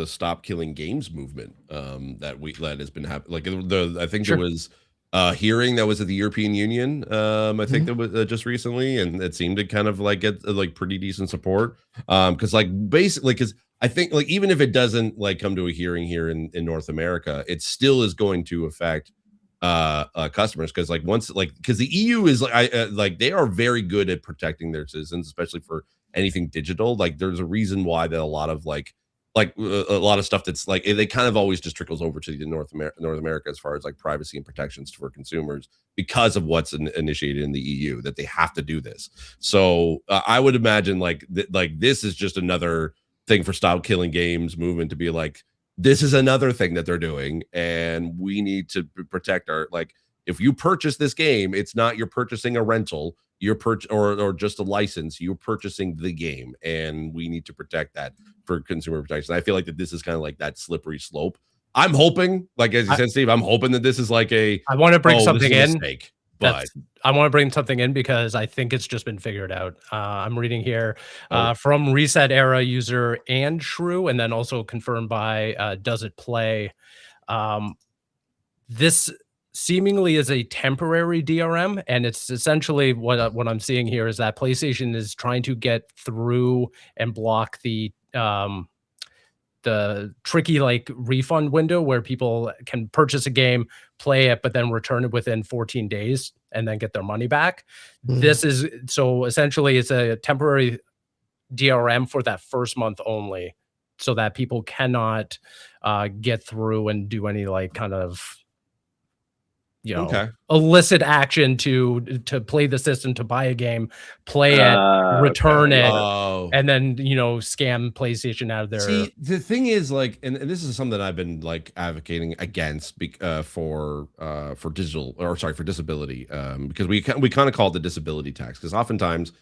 stop killing games movement that has been happening. Like I think there was a hearing that was at the European Union. I think that was just recently, and it seemed to kind of like get like pretty decent support. Because like basically, because I think like even if it doesn't like come to a hearing here in North America, it still is going to affect customers, because like because the EU is like they are very good at protecting their citizens, especially for anything digital. Like there's a reason why that a lot of like a lot of stuff that's like they kind of always just trickles over to the North America as far as like privacy and protections for consumers, because of what's initiated in the EU, that they have to do this. So I would imagine like this is just another thing for Stop Killing Games movement to be like, this is another thing that they're doing, and we need to protect our, like, if you purchase this game, it's not you're purchasing a rental, you're or just a license, you're purchasing the game, and we need to protect that for consumer protection. I feel like that this is kind of like that slippery slope. I'm hoping, like as you said, Steve, I'm hoping that this is like I want to bring something in. Mistake, but I want to bring something in because I think it's just been figured out. I'm reading here from Reset Era user and Shrew, and then also confirmed by Does It Play. This seemingly is a temporary DRM, and it's essentially what I'm seeing here is that PlayStation is trying to get through and block the tricky like refund window where people can purchase a game, play it, but then return it within 14 days and then get their money back. This is so essentially it's a temporary DRM for that first month only, so that people cannot get through and do any like kind of illicit action to play the system, to buy a game, play it, return it, and then scam PlayStation out of their. See, the thing is, like, and this is something I've been like advocating against for disability, because we kind of call it the disability tax, because oftentimes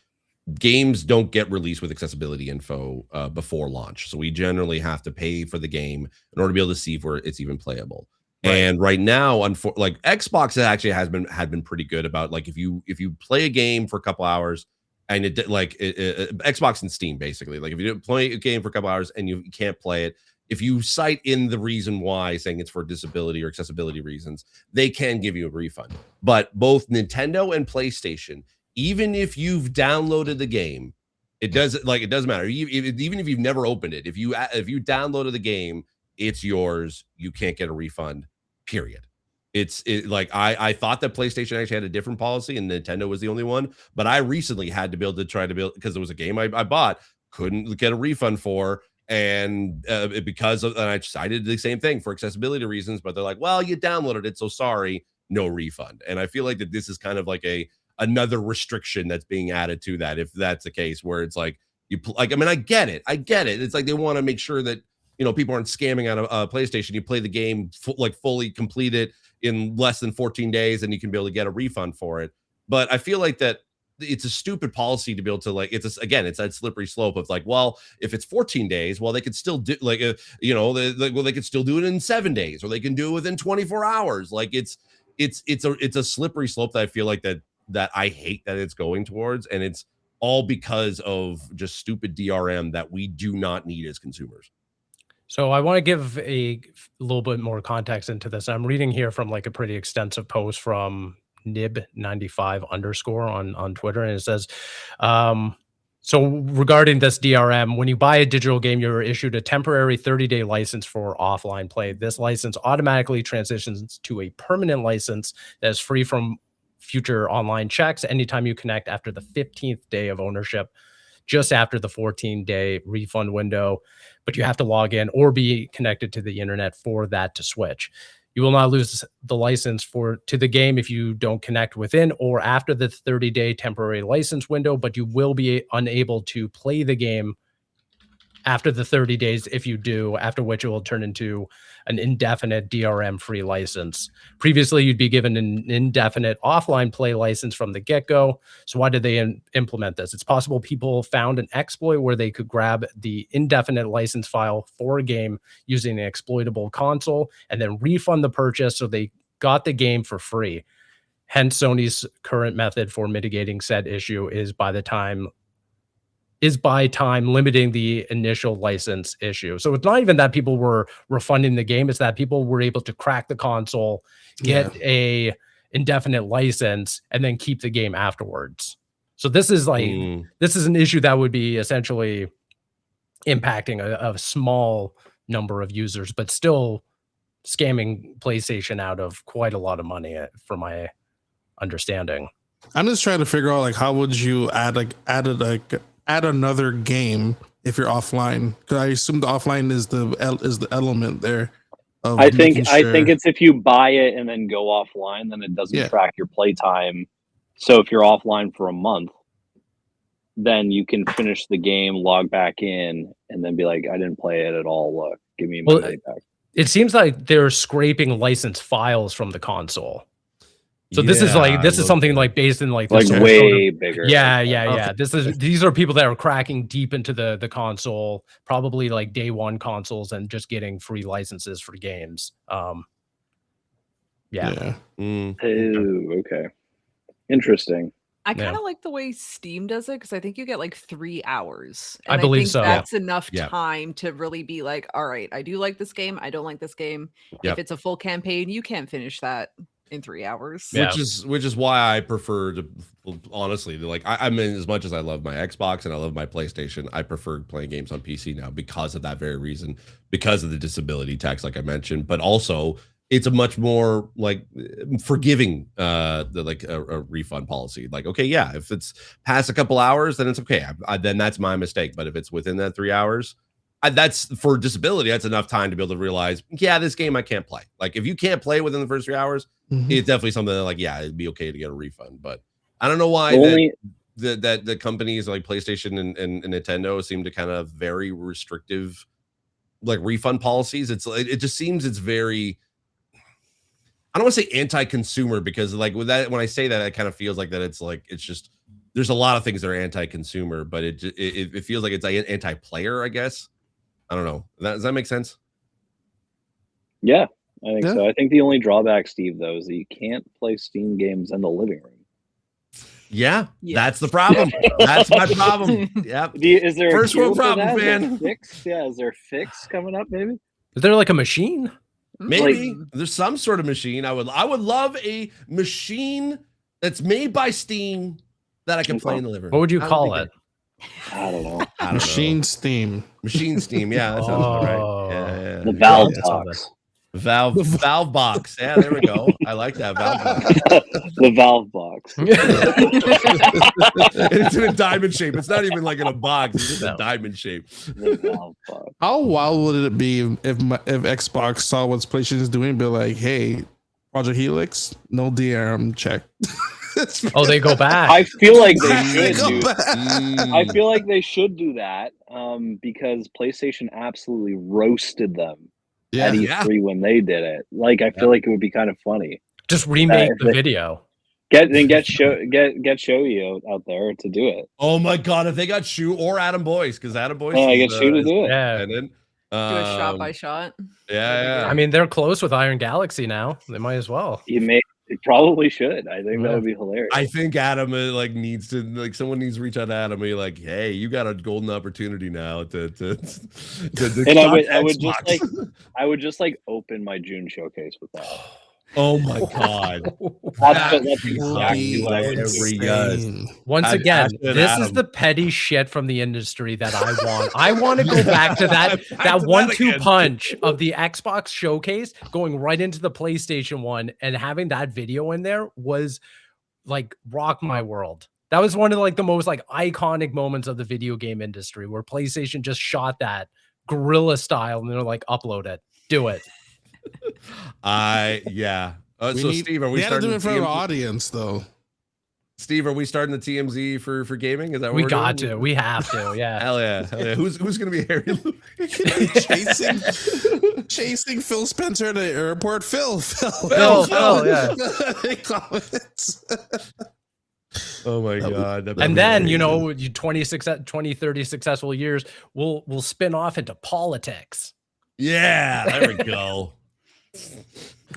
games don't get released with accessibility info before launch, so we generally have to pay for the game in order to be able to see where it's even playable. Right. And right now, like Xbox actually had been pretty good about, like, if you play a game for a couple hours and it Xbox and Steam basically, like if you play a game for a couple hours and you can't play it, if you cite in the reason why saying it's for disability or accessibility reasons, they can give you a refund. But both Nintendo and PlayStation, even if you've downloaded the game, it doesn't matter. Even if you've never opened it, if you downloaded the game, it's yours. You can't get a refund, period. I thought that PlayStation actually had a different policy and Nintendo was the only one, but I recently had to be able to try to build, because there was a game I bought, couldn't get a refund for, and I cited the same thing for accessibility reasons, but they're like, well, you downloaded it, so sorry, no refund. And I feel like that this is kind of like another restriction that's being added to that, if that's the case, where it's like I get it. It's like they want to make sure that people aren't scamming out of PlayStation. You play the game fully complete it in less than 14 days, and you can be able to get a refund for it. But I feel like that it's a stupid policy to be able to, like, it's that slippery slope of like, well, if it's 14 days, well, they could still do they could still do it in 7 days, or they can do it within 24 hours. Like it's a slippery slope that I feel like that I hate that it's going towards, and it's all because of just stupid DRM that we do not need as consumers. So I want to give a little bit more context into this. I'm reading here from like a pretty extensive post from nib95_ on Twitter, and it says, so regarding this DRM, when you buy a digital game, you're issued a temporary 30-day license for offline play. This license automatically transitions to a permanent license that is free from future online checks anytime you connect after the 15th day of ownership, just after the 14-day refund window, but you have to log in or be connected to the internet for that to switch. You will not lose the license to the game if you don't connect within or after the 30-day temporary license window, but you will be unable to play the game after the 30 days if you do, after which it will turn into an indefinite DRM-free license. Previously, you'd be given an indefinite offline play license from the get-go. So why did they implement this? It's possible people found an exploit where they could grab the indefinite license file for a game using an exploitable console and then refund the purchase so they got the game for free. Hence, Sony's current method for mitigating said issue is by time limiting the initial license issue. So it's not even that people were refunding the game, it's that people were able to crack the console, get a indefinite license, and then keep the game afterwards. So this is this is an issue that would be essentially impacting a small number of users, but still scamming PlayStation out of quite a lot of money, from my understanding. I'm just trying to figure out how would you add another game if you're offline? Because I assume the offline is the element there. I think it's if you buy it and then go offline, then it doesn't track your playtime. So if you're offline for a month, then you can finish the game, log back in, and then be like, I didn't play it at all. Look, give me my money back. It seems like they're scraping licensed files from the console. So this is something based in way bigger. Yeah. These are people that are cracking deep into the console, probably day one consoles, and just getting free licenses for games. Oh, okay. Interesting. I kind of like the way Steam does it because I think you get 3 hours. And I believe so. That's enough time to really be like, all right, I do like this game. I don't like this game. If it's a full campaign, you can't finish that in 3 hours. Which is why I prefer to, honestly, I mean, as much as I love my Xbox and I love my PlayStation, I prefer playing games on PC now because of that very reason, because of the disability tax, like I mentioned, but also it's a much more forgiving a refund policy. If it's past a couple hours, then it's okay. Then that's my mistake. But if it's within that 3 hours, that's for disability. That's enough time to be able to realize, this game I can't play. If you can't play within the first 3 hours, it's definitely something that it'd be okay to get a refund. But I don't know why that the companies like PlayStation and Nintendo seem to kind of very restrictive refund policies. It just seems it's very, I don't want to say anti-consumer, because with that, when I say that, it kind of feels that it's just, there's a lot of things that are anti-consumer, but it feels like it's anti-player, I guess. I don't know. Does that make sense? Yeah, I think so. I think the only drawback, Steve, though, is that you can't play Steam games in the living room. Yeah, that's the problem. That's my problem. Yep. Is there first world problem, man? Fix? Yeah, is there a fix coming up? Maybe. Is there a machine? Maybe there's some sort of machine. I would love a machine that's made by Steam that I can play in the living room. What would you call it? I don't know. Machine Steam. Machine Steam. Yeah, that sounds about right. Yeah. The Valve box. Valve box. Yeah, there we go. I like that Valve box. The Valve box. It's in a diamond shape. It's not even in a box. It's just a diamond shape. The Valve box. How wild would it be if Xbox saw what PlayStation is doing, be like, hey, Project Helix, no DRM check. Oh, they go back. I feel like they should. I feel like they should do that because PlayStation absolutely roasted them at E3 when they did it. I feel like it would be kind of funny. Just remake the video. Get Shuhei out there to do it. Oh my god, if they got Shu or Adam Boyce, because Adam Boyce, get Shu to do it. Yeah, and then do a shot by shot. Yeah. I mean, they're close with Iron Galaxy now. They might as well. It probably should. I think that would be hilarious. I think Adam needs to someone needs to reach out to Adam and be like, hey, you got a golden opportunity now to and I would just open my June showcase with that. Oh my god. That's exactly what I would do. Once again, this is the petty shit from the industry that I want. I want to go back to that 1-2 punch of the Xbox showcase going right into the PlayStation one, and having that video in there was rock my world. That was one of the most iconic moments of the video game industry, where PlayStation just shot that guerrilla style and they're upload it. Do it. So Steve, are we starting to do it for our audience though? Steve, are we starting the TMZ for gaming? Is that what We we're got doing? to. We have to. Yeah. Hell yeah. Hell yeah. Who's gonna be Harry Lou? chasing Phil Spencer at the airport. Phil, yeah. Comments. Oh my god. And then, you know, you 20, 30 successful years, we'll spin off into politics. Yeah, there we go.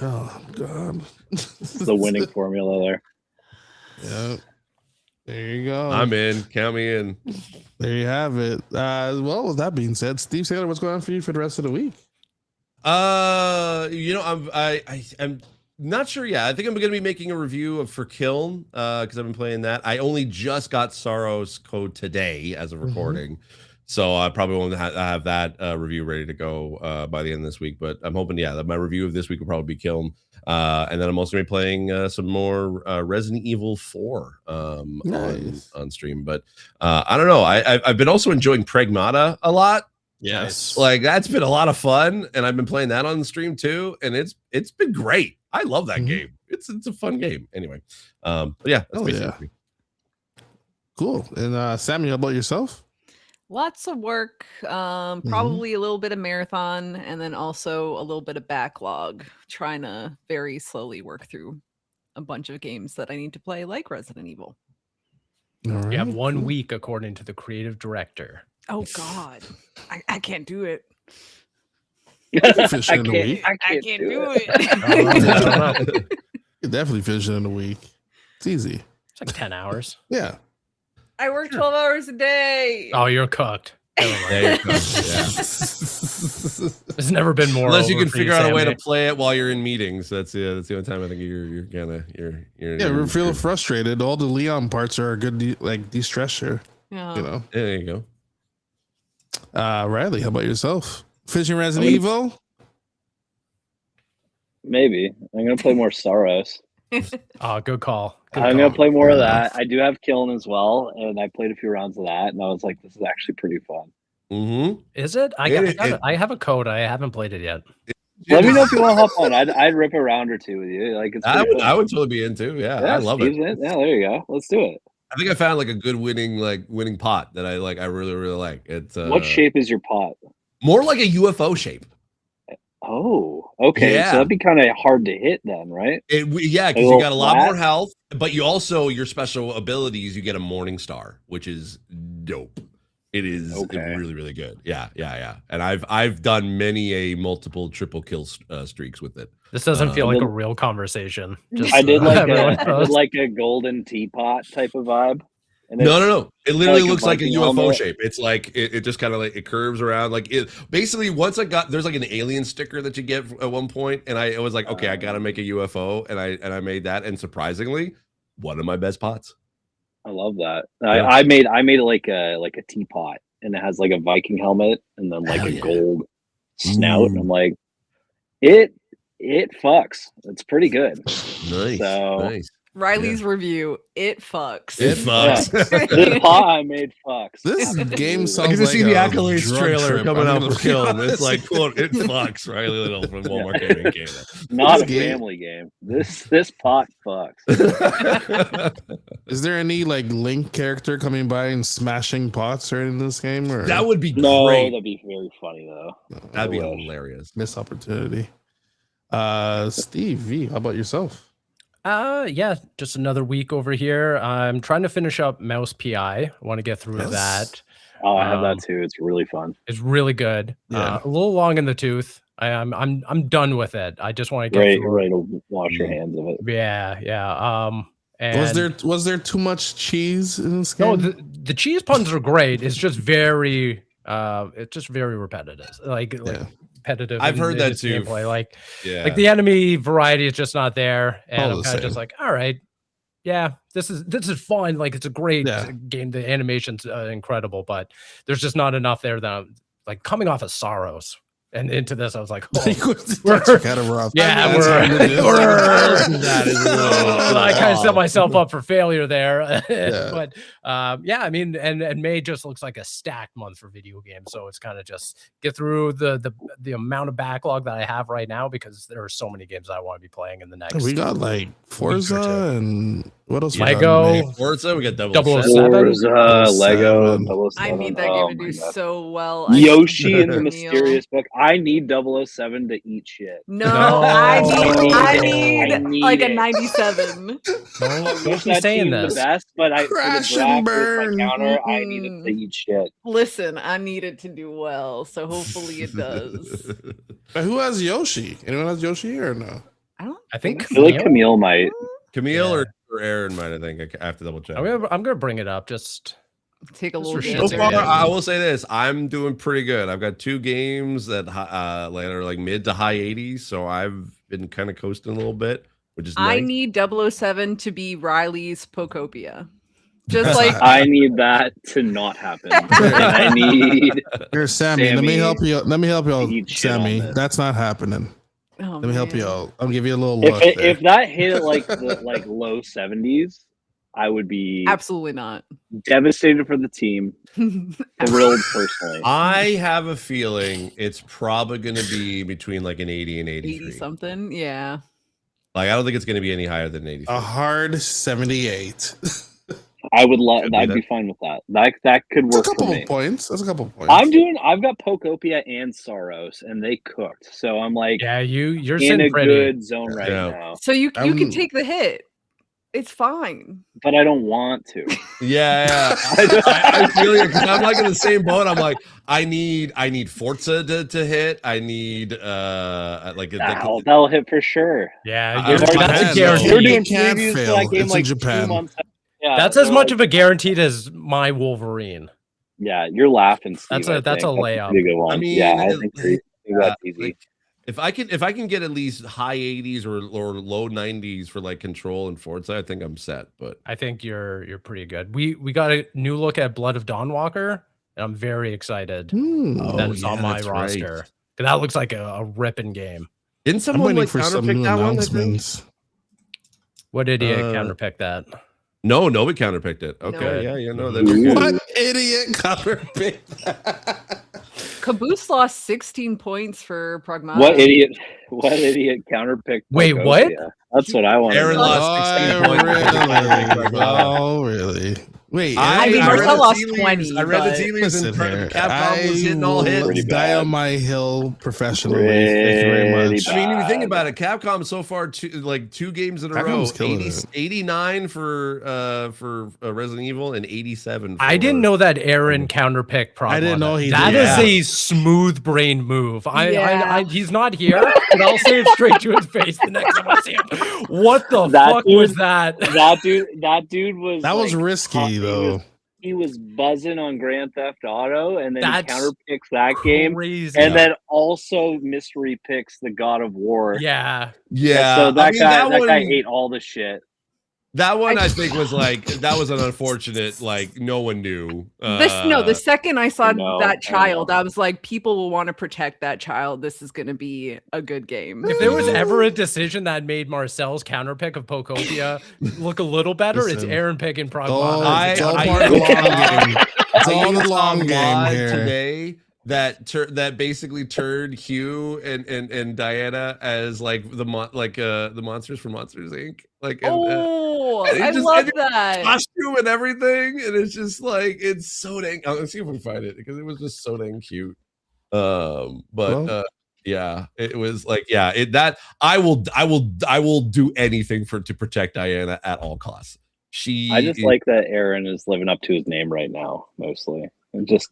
Oh god. The winning formula there. Yeah. There you go. I'm in. Count me in. There you have it. Well, with that being said, Steve Saylor, what's going on for you for the rest of the week? You know, I'm not sure. Yeah, I think I'm going to be making a review for Kiln because I've been playing that. I only just got Sorrow's code today as of recording, so I probably won't have that review ready to go by the end of this week. But I'm hoping, that my review of this week will probably be Kiln, and then I'm also going to be playing some more Resident Evil 4 on stream. But I don't know. I've been also enjoying Pragmata a lot. Yes, like that's been a lot of fun, and I've been playing that on the stream too, and it's been great. I love that game. It's a fun game. Anyway, but yeah, that's basically cool. And Sammy, how about yourself? Lots of work, probably a little bit of marathon, and then also a little bit of backlog, trying to very slowly work through a bunch of games that I need to play, like Resident Evil. Right, you have 1 week, according to the creative director. Oh God, I can't do it. I can't do it. You definitely finish it in a week. It's easy. It's like 10 hours. Yeah. I work 12 hours a day. Oh, you're cooked. there you go. There's never been more. Unless you can figure out a way to play it while you're in meetings. That's the only time I think you're we're feeling frustrated. All the Leon parts are a good de-stressor. Yeah. You know. There you go. Riley, how about yourself? Finishing Resident Evil? Maybe. I'm gonna play more Sorrows. Oh, good call. I'm gonna play more of that. I do have Kiln as well, and I played a few rounds of that, and I was like, this is actually pretty fun. Is it? I have a code. I haven't played it yet. Let me know if you want to hop on. I'd rip a round or two with you. Like I would totally be into. Yeah, I love it. Yeah, there you go. Let's do it. I think I found like a good winning pot that I like. I really like. It's what shape is your pot? More like a UFO shape. Oh, okay. Yeah. So that'd be kind of hard to hit then, right? Because you got a lot more health, but you also, your special abilities, you get a Morning Star, which is dope. It is really, really good. Yeah. And I've done many a multiple triple kill streaks with it. This doesn't feel like a real conversation. I did like a golden teapot type of vibe. And no. It literally looks like a UFO shape. It's like it just kind of like it curves around. Like it basically once there's like an alien sticker that you get at one point, and I was like, okay, I gotta make a UFO, and I made that, and surprisingly, one of my best pots. I love that. I made it like a teapot, and it has like a Viking helmet, and then like a gold snout, and I'm like, it fucks. It's pretty good. Nice. Riley's review. It fucks. It fucks. This pot I made fucks. This game sounds I can like see the a accolades drug trailer trip. coming I'm out gonna for Kiln. be It's like, honest. quote, it fucks Riley Little from Walmart Gaming Canada. Not a family game. This pot fucks. Is there any like Link character coming by and smashing pots or anything in this game? Or That would be No, great. that'd be very funny though. That'd be hilarious. missed opportunity. Steve V, how about yourself? Yeah, just another week over here. I'm trying to finish up Mouse PI. I want to get through that. Oh, I have that too. It's really fun. It's really good. Yeah. A little long in the tooth. I'm done with it. I just want to get through. Ready to wash your hands of it. Yeah. And Was there too much cheese in this game? no, the cheese puns are great. It's just very repetitive. Like repetitive. I've heard that its too. Gameplay. Like the enemy variety is just not there, and I'm kind of just like, all right, yeah, this is fun. Like it's a great game. The animation's incredible, but there's just not enough there that I'm like coming off of Sorrows. And into this, I was like, we're kind of rough. Yeah, I kind of set myself up for failure there. But I mean, and May just looks like a stacked month for video games. So it's kind of just get through the amount of backlog that I have right now, because there are so many games I want to be playing in the next. We got like Forza and What else? Lego. Forza, we got 007. Forza, Lego, 007. I need that game to do so well. Yoshi and the Camille. Mysterious Book. I need 007 to eat shit. No, No. I I need need like a it. 97. Don't be saying the this. best, but for the Crash draft and with burn. my counter, I need it to eat shit. Listen, I need it to do well, so hopefully it does. But who has Yoshi? Anyone has Yoshi here or no? I think I feel like Camille might. Camille Yeah. or Aaron might, I think. I have to double check. I'm gonna bring it up. Just Take a little for bit. shits So and far, giggles. I will say this: I'm doing pretty good. I've got 2 games that are like mid to high 80s, so I've been kind of coasting a little bit, which is I nice. need 007 to be Riley's Pocopia. Just like I need that to not happen. And I need. Here, Sammy. Let me Sammy, help you. Let me help you out, eat shit on Sammy. this. That's not happening. oh, Let me help you man. out. I'll give you a little look. If that hit at like the low 70s, I would be Absolutely not. devastated for the team. Thrilled personally. I have a feeling it's probably going to be between like an 80 and 83. 80 something. Yeah. Like, I don't think it's going to be any higher than 83. a hard 78. I would love. Could be I'd that. be fine with that. That could That's a work for couple me. of points. That's a couple of points. I've got Pocopia and Soros, and they cooked. So I'm like yeah, you're in sitting a pretty. good zone right Yeah. now. So you I'm- can take the hit. It's fine. But I don't want to. Yeah. I feel you, because I'm like in the same boat. I'm like, I need Forza to hit. I need That'll hit for sure. Yeah, I've already that's had a it. guarantee. We're doing can't previews fail. for that game It's in like Japan. 2 months. Yeah, That's as much of a guaranteed as my Wolverine. Yeah, you're laughing, Steve. That's a layup. Pretty good one. I mean, yeah, I think that's easy. like, if I can get at least high 80s or low 90s for like Control and Forza, I think I'm set. But I think you're pretty good. We got a new look at Blood of Dawnwalker, and I'm very excited that it's on my that's roster. right. 'Cause that looks like a ripping game. Didn't I'm someone waiting like for some counterpick new that one? I think? announcements. What idiot Uh, counterpick that? No, nobody counterpicked it. Okay, No. yeah, no, that's good. What idiot cover pick? Caboose lost 16 points for Pragmata. What idiot counterpicked? Wait, what? Pocopia? That's what I want to Aaron know. lost 16 points. Oh, really? Wait, I mean, read Marcel the lost tea leaves. 20, I read the but- tea leaves and listen here. Capcom was hitting all will hits. Pretty die bad. on my hill professionally. Thank you very Pretty much. bad. I mean, if you think about it, Capcom so far, two games in a row, Capcom's killing 80, it. 89 for Resident Evil and 87. I didn't know that Aaron counterpicked Pragmata. I didn't know he That did. is Yeah. a smooth brain move. Yeah. He's not here, but I'll say it straight to his face the next time I see him. What the That fuck dude- was that? That dude was. That was like, risky, though. He was buzzing on Grand Theft Auto, and then That's he counterpicks that game, Crazy. and then also mystery picks the God of War. yeah. Yeah, So that I mean, guy ate all the shit. That one I think was like that was an unfortunate, like no one knew. The second I saw No, that I child, know. I was like, people will want to protect that child. This is going to be a good game. If there was ever a decision that made Marcel's counterpick of Pocopia look a little better, it's Listen. Aaron picking Oh, Pragmata. it's all I- part of the long game. It's all used the long a game mod here. today that basically turned Hugh and Diana as like the monsters from Monsters Inc. Like Oh, and it I just- love and it- that. costume and everything, and it's just like it's so dang. Let's see if we can find it because it was just so dang cute. Yeah, it was like that I will do anything to protect Diana at all costs. I just like that Aaron is living up to his name right now, mostly. And just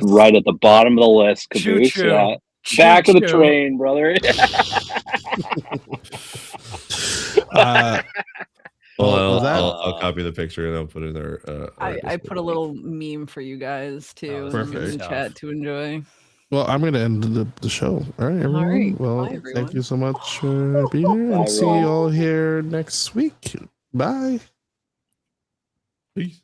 right at the bottom of the list, Caboose. Choo-choo. Yeah. Back of the Choo-choo. train, brother. I'll copy the picture and I'll put it in there. I put a little meme for you guys too Oh, in the perfect. chat to enjoy. Well, I'm going to end the show. All right, everyone. right. Well, Bye, everyone. thank you so much for being here, Bye, and see you everyone. all here next week. Bye. Peace.